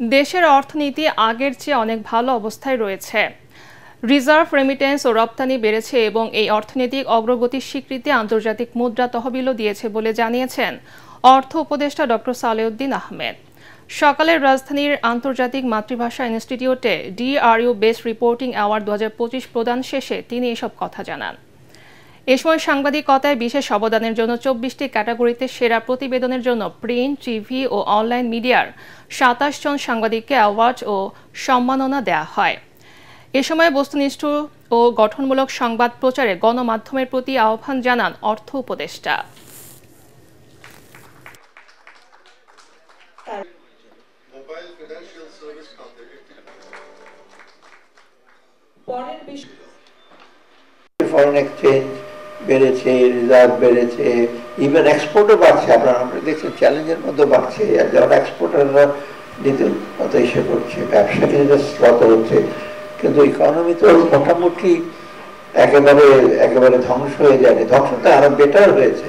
দেশের অর্থনীতি আগের চেয়ে অনেক ভালো অবস্থায় রয়েছে। রিজার্ভ রেমিটেন্স ও রপ্তানি বেড়েছে এবং এই অর্থনৈতিক অগ্রগতির স্বীকৃতি আন্তর্জাতিক মুদ্রা তহবিলও দিয়েছে বলে জানিয়েছেন অর্থ উপদেষ্টা ডক্টর সালেউদ্দিন আহমেদ। সকালে রাজধানীর আন্তর্জাতিক মাতৃভাষা ইনস্টিটিউটে DRU বেস্ট রিপোর্টিং অ্যাওয়ার্ড 2025 প্রদান শেষে তিনি এসব কথা জানান। এ সময় সাংবাদিকতায় বিশেষ অবদানের জন্য 24টি ক্যাটাগরিতে সেরা প্রতিবেদনের জন্য প্রিন্ট, টিভি ও অনলাইন মিডিয়ার 27 জন সাংবাদিককে অ্যাওয়ার্ড ও সম্মাননা দেওয়া হয়। এ সময় বস্তুনিষ্ঠ ও গঠনমূলক সংবাদ প্রচারে গণমাধ্যমের প্রতি আহ্বান জানান অর্থ উপদেষ্টা। ফরেন এক্সচেঞ্জ বেড়েছে, রিজার্ভ বেড়েছে, ইভেন এক্সপোর্টও বাড়ছে। আমরা দেখছেন চ্যালেঞ্জের মধ্যে বাড়ছে, যেমন এক্সপোর্টাররা দ্বিতীয় মতো এসে করছে, ব্যবসা কিন্তু শ্লথ হচ্ছে, কিন্তু ইকোনমি তো মোটামুটি একেবারে ধ্বংস হয়ে যায়নি, ধ্বংসটা আরো বেটার হয়েছে।